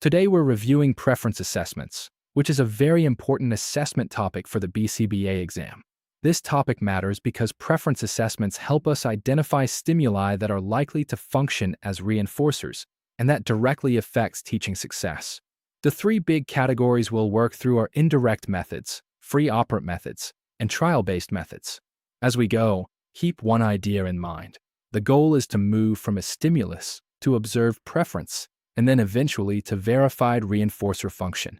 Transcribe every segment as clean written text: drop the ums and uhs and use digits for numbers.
Today we're reviewing preference assessments, which is a very important assessment topic for the BCBA exam. This topic matters because preference assessments help us identify stimuli that are likely to function as reinforcers, and that directly affects teaching success. The three big categories we'll work through are indirect methods, free operant methods, and trial-based methods. As we go, keep one idea in mind. The goal is to move from a stimulus to observed preference, and then eventually to verified reinforcer function.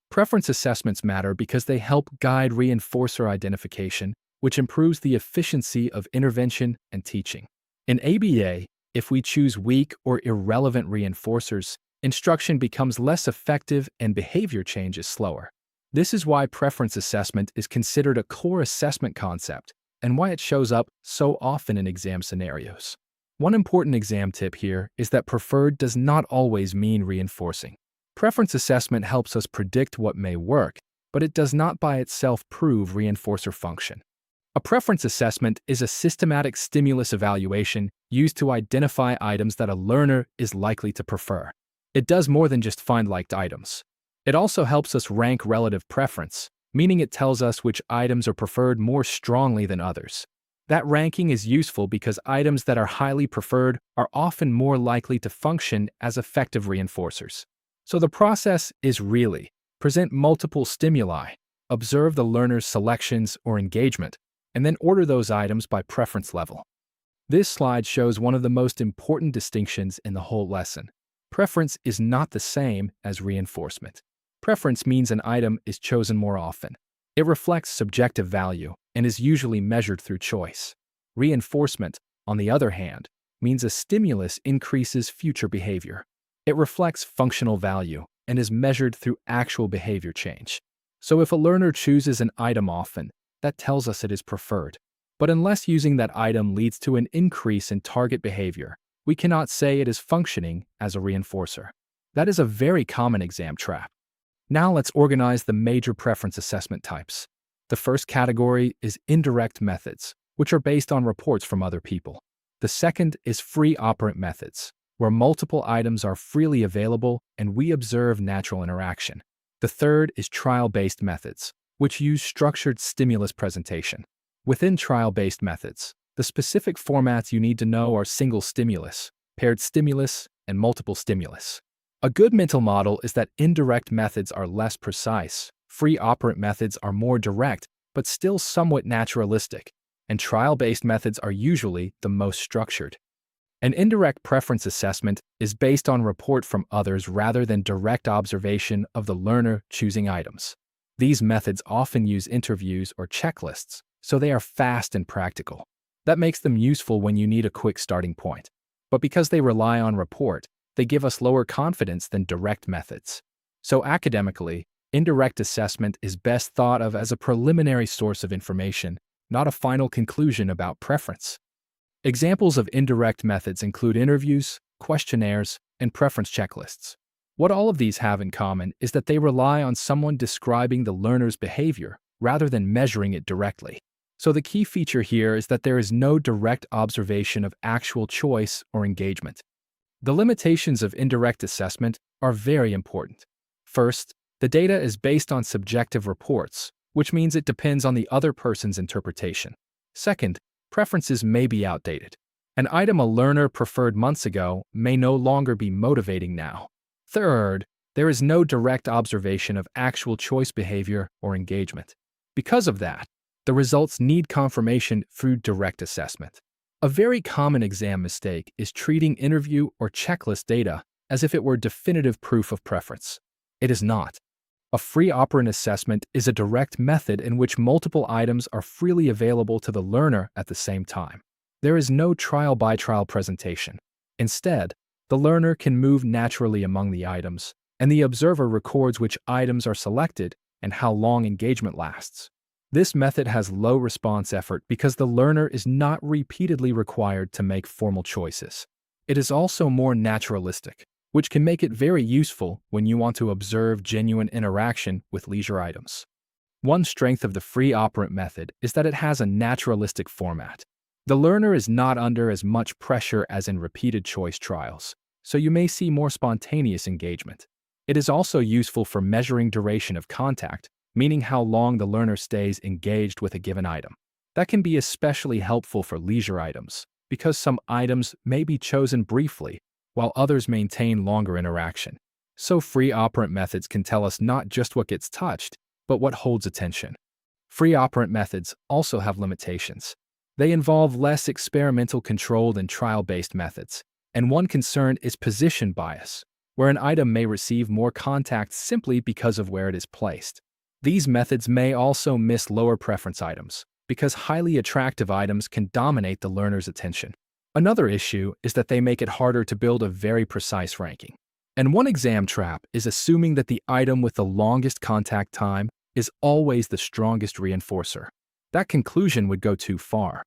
Preference assessments matter because they help guide reinforcer identification, which improves the efficiency of intervention and teaching. In ABA, if we choose weak or irrelevant reinforcers, instruction becomes less effective and behavior change is slower. This is why preference assessment is considered a core assessment concept and why it shows up so often in exam scenarios. One important exam tip here is that preferred does not always mean reinforcing. Preference assessment helps us predict what may work, but it does not by itself prove reinforcer function. A preference assessment is a systematic stimulus evaluation used to identify items that a learner is likely to prefer. It does more than just find liked items. It also helps us rank relative preference, meaning it tells us which items are preferred more strongly than others. That ranking is useful because items that are highly preferred are often more likely to function as effective reinforcers. So the process is really present multiple stimuli, observe the learner's selections or engagement, and then order those items by preference level. This slide shows one of the most important distinctions in the whole lesson. Preference is not the same as reinforcement. Preference means an item is chosen more often. It reflects subjective value and is usually measured through choice. Reinforcement, on the other hand, means a stimulus increases future behavior. It reflects functional value and is measured through actual behavior change. So if a learner chooses an item often, that tells us it is preferred. But unless using that item leads to an increase in target behavior, we cannot say it is functioning as a reinforcer. That is a very common exam trap. Now let's organize the major preference assessment types. The first category is indirect methods, which are based on reports from other people. The second is free operant methods, where multiple items are freely available and we observe natural interaction. The third is trial-based methods, which use structured stimulus presentation. Within trial-based methods, the specific formats you need to know are single stimulus, paired stimulus, and multiple stimulus. A good mental model is that indirect methods are less precise, free operant methods are more direct, but still somewhat naturalistic, and trial-based methods are usually the most structured. An indirect preference assessment is based on report from others rather than direct observation of the learner choosing items. These methods often use interviews or checklists, so they are fast and practical. That makes them useful when you need a quick starting point. But because they rely on report, they give us lower confidence than direct methods. So academically, indirect assessment is best thought of as a preliminary source of information, not a final conclusion about preference. Examples of indirect methods include interviews, questionnaires, and preference checklists. What all of these have in common is that they rely on someone describing the learner's behavior rather than measuring it directly. So the key feature here is that there is no direct observation of actual choice or engagement. The limitations of indirect assessment are very important. First, the data is based on subjective reports, which means it depends on the other person's interpretation. Second, preferences may be outdated. An item a learner preferred months ago may no longer be motivating now. Third, there is no direct observation of actual choice behavior or engagement. Because of that, the results need confirmation through direct assessment. A very common exam mistake is treating interview or checklist data as if it were definitive proof of preference. It is not. A free operant assessment is a direct method in which multiple items are freely available to the learner at the same time. There is no trial-by-trial presentation. Instead, the learner can move naturally among the items, and the observer records which items are selected and how long engagement lasts. This method has low response effort because the learner is not repeatedly required to make formal choices. It is also more naturalistic, which can make it very useful when you want to observe genuine interaction with leisure items. One strength of the free operant method is that it has a naturalistic format. The learner is not under as much pressure as in repeated choice trials, so you may see more spontaneous engagement. It is also useful for measuring duration of contact, meaning how long the learner stays engaged with a given item. That can be especially helpful for leisure items, because some items may be chosen briefly, while others maintain longer interaction. So free operant methods can tell us not just what gets touched, but what holds attention. Free operant methods also have limitations. They involve less experimental control than trial-based methods, and one concern is position bias, where an item may receive more contact simply because of where it is placed. These methods may also miss lower preference items, because highly attractive items can dominate the learner's attention. Another issue is that they make it harder to build a very precise ranking. And one exam trap is assuming that the item with the longest contact time is always the strongest reinforcer. That conclusion would go too far.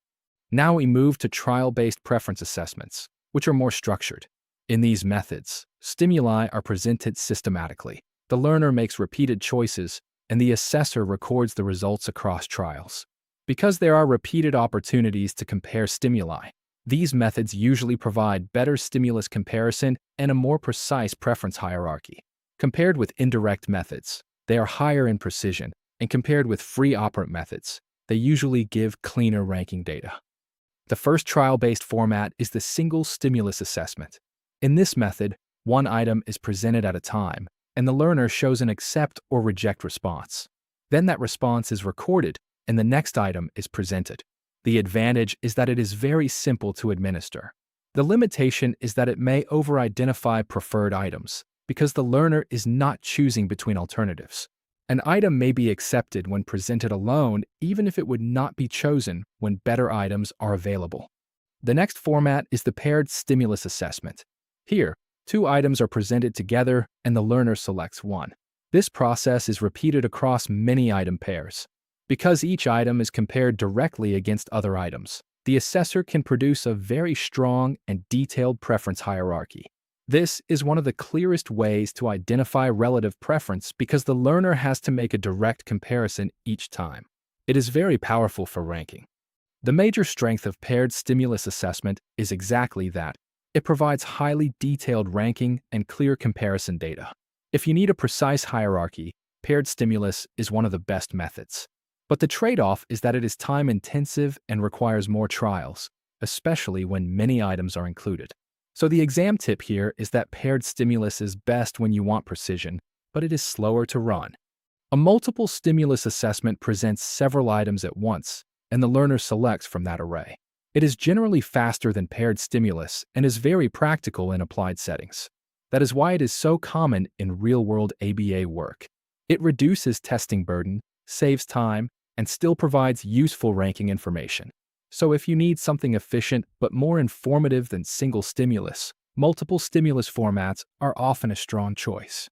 Now we move to trial-based preference assessments, which are more structured. In these methods, stimuli are presented systematically. The learner makes repeated choices, and the assessor records the results across trials. Because there are repeated opportunities to compare stimuli, these methods usually provide better stimulus comparison and a more precise preference hierarchy. Compared with indirect methods, they are higher in precision, and compared with free operant methods, they usually give cleaner ranking data. The first trial-based format is the single stimulus assessment. In this method, one item is presented at a time, and the learner shows an accept or reject response. Then that response is recorded, and the next item is presented. The advantage is that it is very simple to administer. The limitation is that it may over-identify preferred items, because the learner is not choosing between alternatives. An item may be accepted when presented alone, even if it would not be chosen when better items are available. The next format is the paired stimulus assessment. Here, two items are presented together and the learner selects one. This process is repeated across many item pairs. Because each item is compared directly against other items, the assessor can produce a very strong and detailed preference hierarchy. This is one of the clearest ways to identify relative preference because the learner has to make a direct comparison each time. It is very powerful for ranking. The major strength of paired stimulus assessment is exactly that. It provides highly detailed ranking and clear comparison data. If you need a precise hierarchy, paired stimulus is one of the best methods. But the trade-off is that it is time-intensive and requires more trials, especially when many items are included. So the exam tip here is that paired stimulus is best when you want precision, but it is slower to run. A multiple stimulus assessment presents several items at once, and the learner selects from that array. It is generally faster than paired stimulus and is very practical in applied settings. That is why it is so common in real-world ABA work. It reduces testing burden, saves time, and still provides useful ranking information. So if you need something efficient but more informative than single stimulus, multiple stimulus formats are often a strong choice.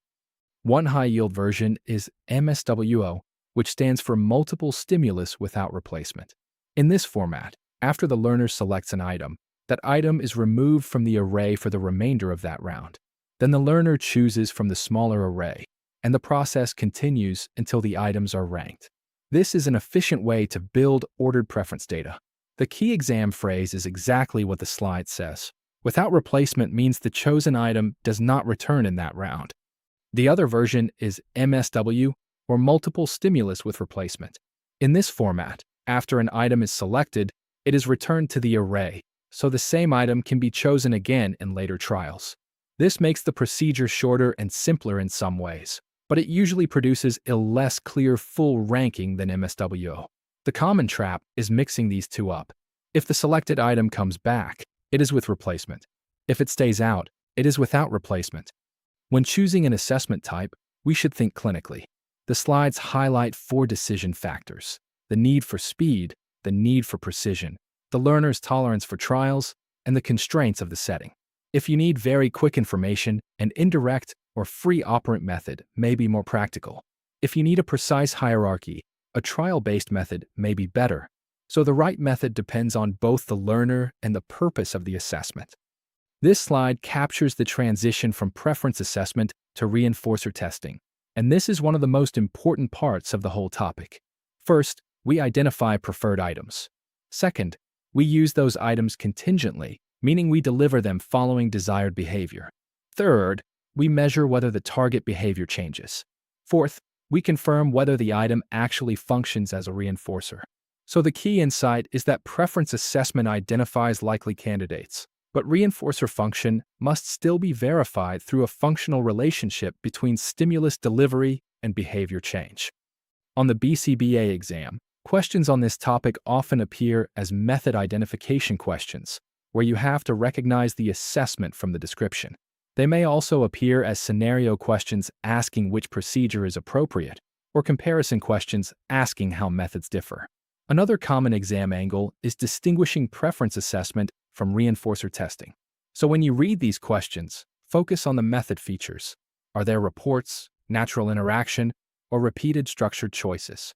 One high-yield version is MSWO, which stands for multiple stimulus without replacement. In this format, after the learner selects an item, that item is removed from the array for the remainder of that round. Then the learner chooses from the smaller array, and the process continues until the items are ranked. This is an efficient way to build ordered preference data. The key exam phrase is exactly what the slide says. Without replacement means the chosen item does not return in that round. The other version is MSW, or multiple stimulus with replacement. In this format, after an item is selected, it is returned to the array, so the same item can be chosen again in later trials. This makes the procedure shorter and simpler in some ways, but it usually produces a less clear full ranking than MSWO. The common trap is mixing these two up. If the selected item comes back, it is with replacement. If it stays out, it is without replacement. When choosing an assessment type, we should think clinically. The slides highlight 4 decision factors: the need for speed, the need for precision, the learner's tolerance for trials, and the constraints of the setting. If you need very quick information, an indirect or free operant method may be more practical. If you need a precise hierarchy, a trial-based method may be better. So the right method depends on both the learner and the purpose of the assessment. This slide captures the transition from preference assessment to reinforcer testing, and this is one of the most important parts of the whole topic. First, we identify preferred items. Second, we use those items contingently, meaning we deliver them following desired behavior. Third, we measure whether the target behavior changes. Fourth, we confirm whether the item actually functions as a reinforcer. So the key insight is that preference assessment identifies likely candidates, but reinforcer function must still be verified through a functional relationship between stimulus delivery and behavior change. On the BCBA exam, questions on this topic often appear as method identification questions, where you have to recognize the assessment from the description. They may also appear as scenario questions asking which procedure is appropriate, or comparison questions asking how methods differ. Another common exam angle is distinguishing preference assessment from reinforcer testing. So when you read these questions, focus on the method features. Are there reports, natural interaction, or repeated structured choices?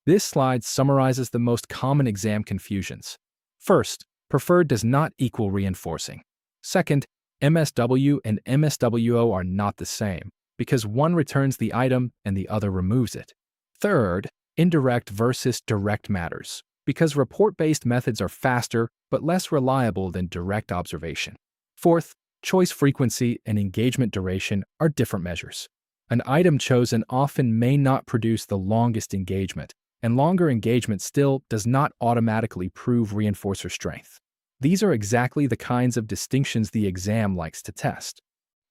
This slide summarizes the most common exam confusions. First, preferred does not equal reinforcing. Second, MSW and MSWO are not the same, because one returns the item and the other removes it. Third, indirect versus direct matters, because report-based methods are faster but less reliable than direct observation. Fourth, choice frequency and engagement duration are different measures. An item chosen often may not produce the longest engagement, and longer engagement still does not automatically prove reinforcer strength. These are exactly the kinds of distinctions the exam likes to test.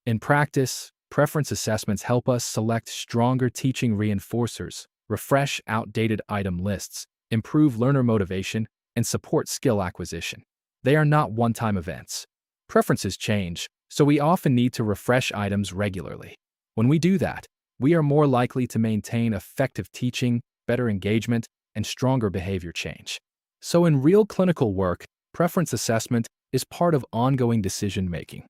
In practice, preference assessments help us select stronger teaching reinforcers, refresh outdated item lists, improve learner motivation, and support skill acquisition. They are not one-time events. Preferences change, so we often need to refresh items regularly. When we do that, we are more likely to maintain effective teaching, better engagement, and stronger behavior change. So in real clinical work, preference assessment is part of ongoing decision-making.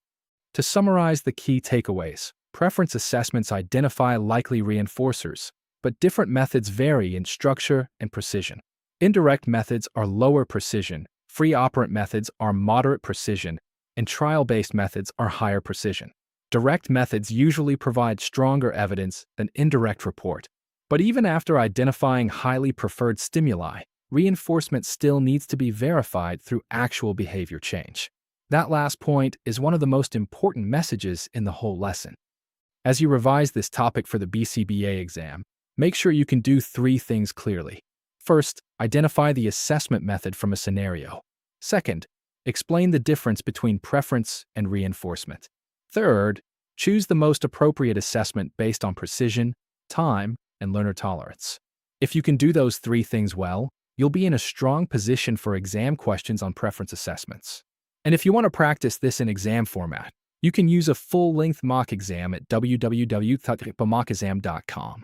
To summarize the key takeaways, preference assessments identify likely reinforcers, but different methods vary in structure and precision. Indirect methods are lower precision, free operant methods are moderate precision, and trial-based methods are higher precision. Direct methods usually provide stronger evidence than indirect report, but even after identifying highly preferred stimuli, reinforcement still needs to be verified through actual behavior change. That last point is one of the most important messages in the whole lesson. As you revise this topic for the BCBA exam, make sure you can do 3 things clearly. First, identify the assessment method from a scenario. Second, explain the difference between preference and reinforcement. Third, choose the most appropriate assessment based on precision, time, and learner tolerance. If you can do those 3 things well, you'll be in a strong position for exam questions on preference assessments. And if you want to practice this in exam format, you can use a full-length mock exam at www.mockexam.com.